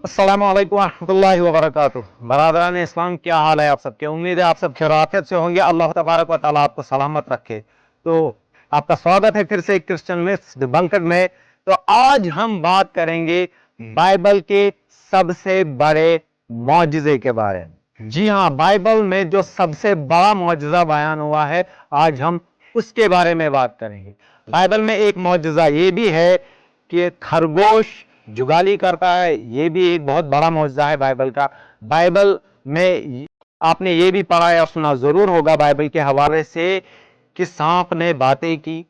अस्सलामुअलैकुम रहमतुल्लाहि व बरकातुहू। बरादरान इस्लाम, क्या हाल है आप सबके? उम्मीद है आप सब खैरियत से होंगे। अल्लाह तबारक व तआला आपको सलामत रखे। तो आपका स्वागत है फिर से एक क्रिश्चियन मिथ्स डिबंकर में। तो आज हम बात करेंगे बाइबल के सबसे बड़े मौजज़े के बारे में। जी हाँ, बाइबल में जो सबसे बड़ा मौजज़ा बयान हुआ है, आज हम उसके बारे में बात करेंगे। बाइबल में एक मौजज़ा ये भी है कि खरगोश जुगाली करता है। ये भी एक बहुत बड़ा मौजज़ा है बाइबल का। बाइबल में आपने ये भी पढ़ा या सुना जरूर होगा बाइबल के हवाले से कि सांप ने बातें की।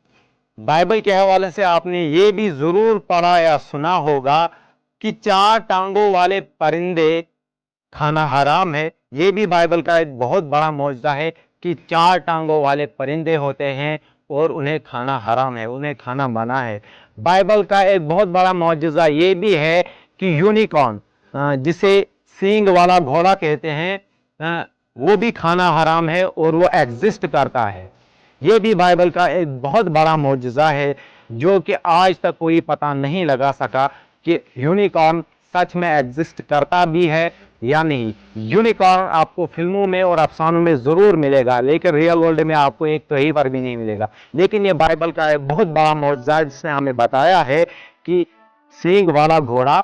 बाइबल के हवाले से आपने ये भी जरूर पढ़ा या सुना होगा कि 4 टांगों वाले परिंदे खाना हराम है। ये भी बाइबल का एक बहुत बड़ा मौजज़ा है कि 4 टांगों वाले परिंदे होते हैं और उन्हें खाना हराम है, उन्हें खाना मना है। बाइबल का एक बहुत बड़ा मौजज़ा ये भी है कि यूनिकॉर्न, जिसे सींग वाला घोड़ा कहते हैं, वो भी खाना हराम है और वो एग्जिस्ट करता है। ये भी बाइबल का एक बहुत बड़ा मौजज़ा है जो कि आज तक कोई पता नहीं लगा सका कि यूनिकॉर्न सच में एग्जिस्ट करता भी है या नहीं। यूनिकॉर्न आपको फिल्मों में और अफसानों में जरूर मिलेगा, लेकिन रियल वर्ल्ड में आपको एक कहीं पर भी नहीं मिलेगा। लेकिन ये बाइबल का एक बहुत बड़ा मौजज़ा जिसने हमें बताया है कि सींग वाला घोड़ा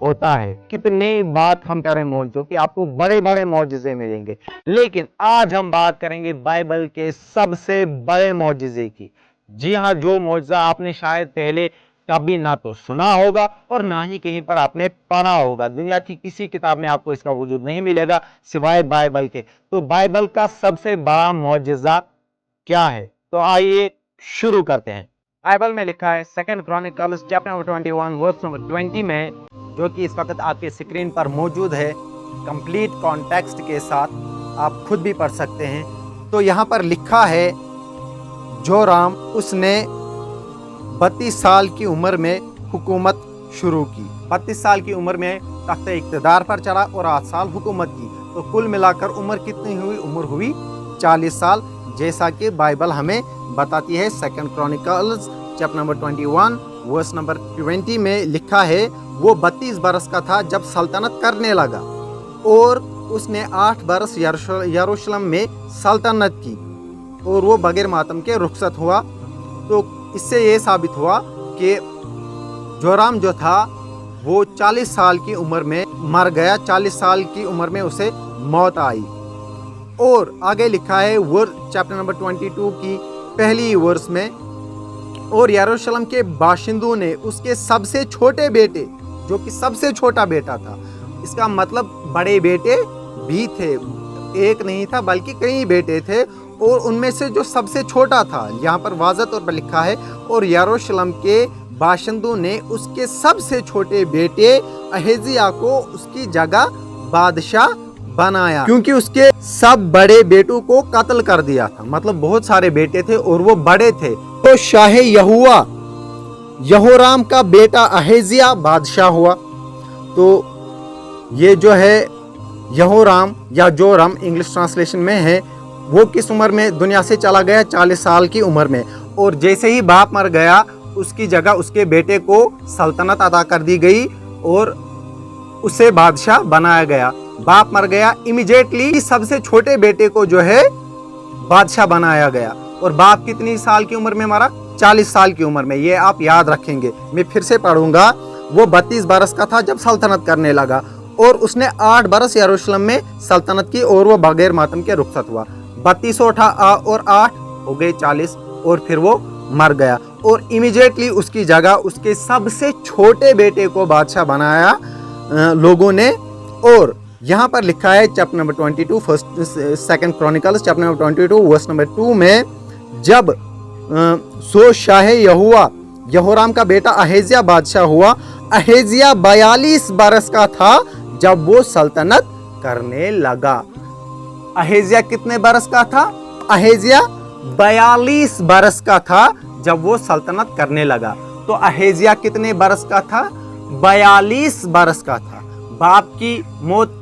होता है। कितने बात हम करें मौजज़ों की, आपको बड़े बड़े मौजज़े मिलेंगे, लेकिन आज हम बात करेंगे बाइबल के सबसे बड़े मौजज़े की। जी हाँ, जो मौजज़ा आपने शायद पहले कभी ना तो सुना होगा और ना ही कहीं पर आपने पढ़ा होगा। दुनिया की किसी किताब में आपको इसका वजूद नहीं मिलेगा सिवाय बाइबल के। तो बाइबल का सबसे बड़ा मौजज़ा क्या है? तो आइए शुरू करते हैं। बाइबल में लिखा है 2 Chronicles chapter number 21 verse number 20 में, जो कि इस वक्त आपके स्क्रीन पर मौजूद है कंप्लीट कॉन्टेक्स्ट के साथ, आप खुद भी पढ़ सकते हैं। तो यहाँ पर लिखा है, जोराम उसने 32 साल की उम्र में हुकूमत शुरू की। 32 साल की उम्र में तख्ते इक़्तिदार पर चढ़ा और 8 साल हुकूमत की। तो कुल मिलाकर उम्र कितनी हुई? उम्र हुई 40 साल, जैसा कि बाइबल हमें बताती है। 2 Chronicles chapter number 21 verse number 20 में लिखा है, वो 32 बरस का था जब सल्तनत करने लगा और उसने 8 बरस यरूशलेम में सल्तनत की और वो बगैर मातम के रुखसत हुआ। तो इससे ये साबित हुआ कि जोराम जो था वो 40 साल की उम्र में मर गया। 40 साल की उम्र में उसे मौत आई। और आगे लिखा है वर्स चैप्टर नंबर 22 की पहली वर्स में, और यरूशलेम के बाशिंदों ने उसके सबसे छोटे बेटे, जो कि सबसे छोटा बेटा था, इसका मतलब बड़े बेटे भी थे, एक नहीं था बल्कि कई बेटे थे, और उनमें से जो सबसे छोटा था, यहाँ पर वाज़ह तौर पर लिखा है, और यरूशलेम के बाशिंदों ने उसके सबसे छोटे बेटे अहजिया को उसकी जगह बादशाह बनाया, क्योंकि उसके सब बड़े बेटों को कत्ल कर दिया था। मतलब बहुत सारे बेटे थे और वो बड़े थे। तो शाह यहोराम का बेटा अहजिया बादशाह हुआ। तो ये जो है यहोराम या जोराम इंग्लिश ट्रांसलेशन में है, वो किस उम्र में दुनिया से चला गया? 40 साल की उम्र में। और जैसे ही बाप मर गया, उसकी जगह उसके बेटे को सल्तनत अता कर दी गई और उसे बादशाह बनाया गया। बाप मर गया, इमीडिएटली सबसे छोटे बेटे को जो है बादशाह बनाया गया। और बाप कितनी साल की उम्र में मरा? 40 साल की उम्र में। ये आप याद रखेंगे, मैं फिर से पढ़ूंगा। वो 32 बरस का था जब सल्तनत करने लगा और उसने 8 बरस यरूशलेम में सल्तनत की और वो बगैर मातम के रुखसत हुआ। 32 और 8 हो गए 40, और फिर वो मर गया। और इमीडिएटली उसकी जगह उसके सबसे छोटे बेटे को बादशाह बनाया लोगों ने। और यहाँ पर लिखा है chapter number 22 2 Chronicles chapter number 22 verse number 2 में, जब सो शाह यहोराम का बेटा अहजिया बादशाह हुआ। अहजिया 42 बरस का था जब वो सल्तनत करने लगा। अहजिया कितने बरस का था? अहजिया 42 बरस का था जब वो सल्तनत करने लगा। तो अहजिया कितने बरस का था? 42 बरस का था। बाप की मौत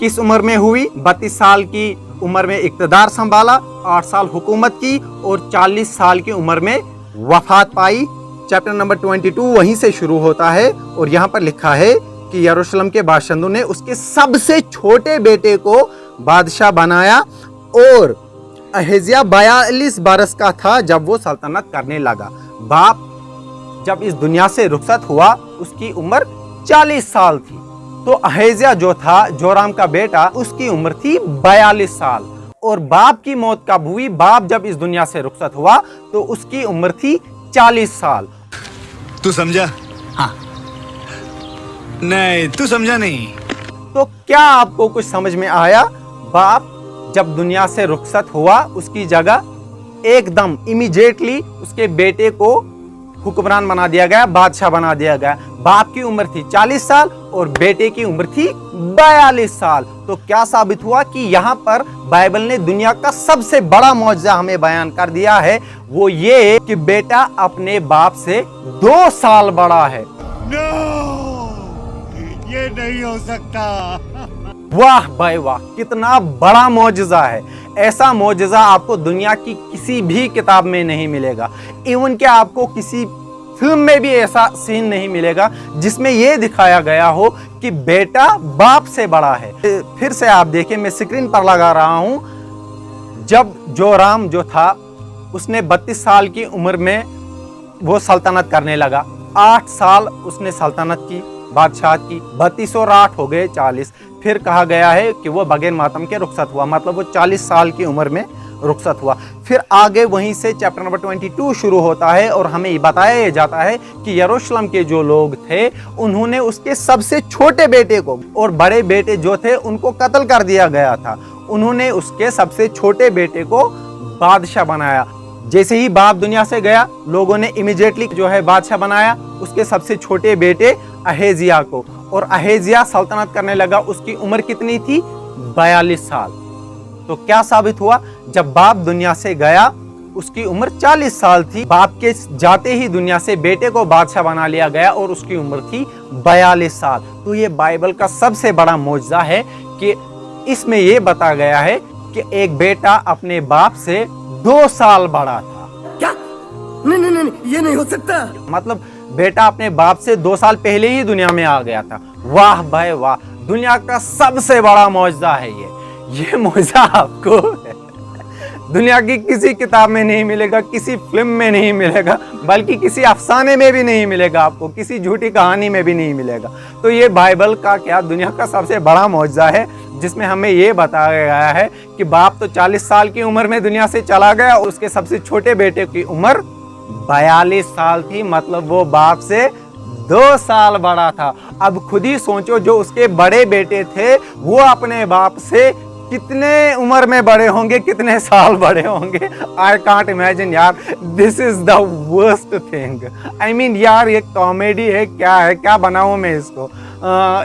किस उम्र में हुई? 32 साल की उम्र में इक़्तिदार संभाला, 8 साल हुकूमत की और 40 साल की उम्र में वफात पाई। चैप्टर नंबर 22 वहीं से शुरू होता है और यहाँ पर लिखा है कि यरूशलेम के बाशिंदों ने उसके सबसे छोटे बेटे को बादशाह बनाया और अहज्या 42 बरस का था जब वो सल्तनत करने लगा। बाप जब इस दुनिया से रुखसत हुआ उसकी उम्र 40 साल थी। तो अहज्या जो था जोराम का बेटा, उसकी उम्र थी 42 साल। और बाप की मौत कब हुई? बाप जब इस दुनिया से रुखसत हुआ तो उसकी उम्र थी 40 साल। तू समझा? हाँ। नहीं, तू समझा नहीं। तो क्या आपको कुछ समझ में आया? बाप जब दुनिया से रुखसत हुआ उसकी जगह एकदम इमीडिएटली उसके बेटे को हुक्मरान बना दिया गया, बादशाह बना दिया गया। बाप की उम्र थी 40 साल और बेटे की उम्र थी 42 साल। तो क्या साबित हुआ कि यहाँ पर बाइबल ने दुनिया का सबसे बड़ा मौजज़ा हमें बयान कर दिया है, वो ये कि बेटा अपने बाप से 2 साल बड़ा है। ये नहीं हो सकता। वाह भाई वाह, कितना बड़ा मौजज़ा है। ऐसा मौजज़ा आपको दुनिया की किसी भी किताब में नहीं मिलेगा। इवन कि आपको किसी फिल्म में भी ऐसा सीन नहीं मिलेगा जिसमें यह दिखाया गया हो कि बेटा बाप से बड़ा है। फिर से आप देखें, मैं स्क्रीन पर लगा रहा हूं। जब जोराम जो था उसने 32 साल की उम्र में वो सल्तनत करने लगा। 8 साल उसने सल्तनत की, बादशाह की। 32 और 8 हो गए 40। फिर कहा गया है कि वो बगैर मातम के रुखसत हुआ, मतलब वो 40 साल की उम्र में रुखसत हुआ। फिर आगे वहीं से चैप्टर नंबर 22 शुरू होता है और हमें ये बताया जाता है कि यरूशलेम के जो लोग थे उन्होंने उसके सबसे छोटे बेटे को, और बड़े बेटे जो थे उनको कत्ल कर दिया गया था, उन्होंने उसके सबसे छोटे बेटे को बादशाह बनाया। जैसे ही बाप दुनिया से गया, लोगों ने इमीडिएटली जो है बादशाह बनाया उसके सबसे छोटे बेटे अहज्या को, और अहज्या सल्तनत करने लगा। उसकी उम्र कितनी थी? 42 साल। तो क्या साबित हुआ? जब बाप दुनिया से गया उसकी उम्र 40 साल थी। बाप के जाते ही दुनिया से बेटे को बादशाह बना लिया गया और उसकी उम्र थी 42 साल। तो ये बाइबल का सबसे बड़ा मौजज़ा है कि इसमें यह बता गया है कि एक बेटा अपने बाप से 2 साल बड़ा था। क्या? नहीं, ये नहीं हो सकता। मतलब बेटा अपने बाप से 2 साल पहले ही दुनिया में आ गया था। वाह भाई वाह, दुनिया का सबसे बड़ा मौजज़ा है ये मौजज़ा आपको दुनिया की किसी किताब में नहीं मिलेगा, किसी फिल्म में नहीं मिलेगा, बल्कि किसी अफसाने में भी नहीं मिलेगा, आपको किसी झूठी कहानी में भी नहीं मिलेगा। तो ये बाइबल का क्या दुनिया का सबसे बड़ा मौजज़ा है, जिसमें हमें ये बताया गया है कि बाप तो 40 साल की उम्र में दुनिया से चला गया और उसके सबसे छोटे बेटे की उम्र 42 साल थी, मतलब वो बाप से 2 साल बड़ा था। अब खुद ही सोचो, जो उसके बड़े बेटे थे वो अपने बाप से कितने उम्र में बड़े होंगे, कितने साल बड़े होंगे। आई कांट इमेजिन यार, this is the worst thing. I mean यार, ये कॉमेडी है क्या बनाऊं मैं इसको?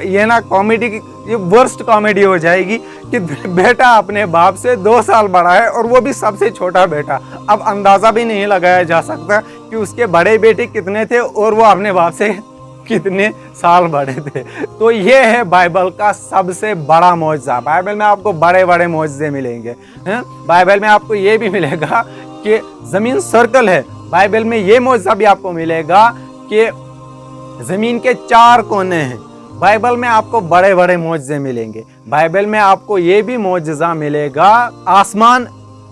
ये ना कॉमेडी की, ये वर्स्ट कॉमेडी हो जाएगी कि बेटा अपने बाप से 2 साल बड़ा है और वो भी सबसे छोटा बेटा। अब अंदाजा भी नहीं लगाया जा सकता कि उसके बड़े बेटे कितने थे और वो अपने बाप से कितने साल बड़े थे। तो ये है बाइबल का सबसे बड़ा मौजज़ा। बाइबल में आपको बड़े बड़े मौजज़े मिलेंगे। बाइबल में आपको ये भी मिलेगा कि ज़मीन सर्कल है। बाइबल में ये मौजज़ा भी आपको मिलेगा कि ज़मीन के 4 कोने हैं। बाइबल में आपको बड़े बड़े मौजज़े मिलेंगे। बाइबल में आपको ये भी मौजज़ा मिलेगा, आसमान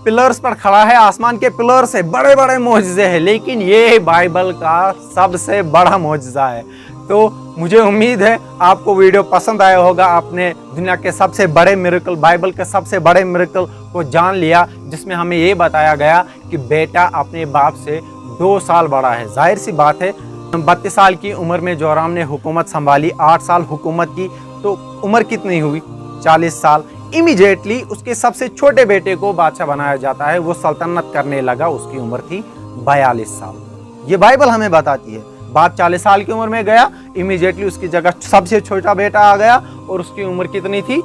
पिलर्स पर खड़ा है, आसमान के पिलर से बड़े बड़े मौजज़े हैं। लेकिन ये बाइबल का सबसे बड़ा मौजज़ा है। तो मुझे उम्मीद है आपको वीडियो पसंद आया होगा। आपने दुनिया के सबसे बड़े मिरेकल, बाइबल के सबसे बड़े मिरेकल को जान लिया, जिसमें हमें ये बताया गया कि बेटा अपने बाप से 2 साल बड़ा है। जाहिर सी बात है, 32 साल की उम्र में जोराम ने हुकूमत संभाली, 8 साल हुकूमत की, तो उम्र कितनी हुई? 40 साल। इमीडिएटली उसके सबसे छोटे बेटे को बादशाह बनाया जाता है, वो सल्तनत करने लगा, उसकी उम्र थी 42 साल। ये बाइबल हमें बताती है। बाप 40 साल की उम्र में गया, इमीडिएटली उसकी जगह सबसे छोटा बेटा आ गया और उसकी उम्र कितनी थी?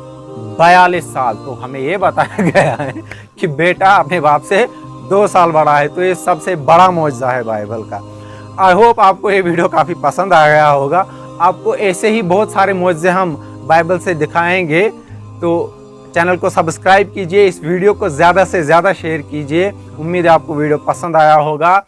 42 साल। तो हमें ये बताया गया है कि बेटा अपने बाप से 2 साल बड़ा है। तो ये सबसे बड़ा मौजज़ा है बाइबल का। आई होप आपको ये वीडियो काफ़ी पसंद आ गया होगा। आपको ऐसे ही बहुत सारे मौजज़े हम बाइबल से दिखाएंगे। तो चैनल को सब्सक्राइब कीजिए, इस वीडियो को ज़्यादा से ज़्यादा शेयर कीजिए। उम्मीद है आपको वीडियो पसंद आया होगा।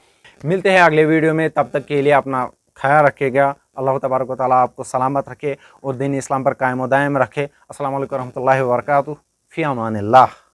मिलते हैं अगले वीडियो में, तब तक के लिए अपना خیال رکھیے گا. اللہ تبارک و تعالیٰ آپ کو سلامت رکھے اور دین اسلام پر قائم و دائم رکھے. السلام علیکم ورحمۃ اللہ وبرکاتہ. فی امان اللہ.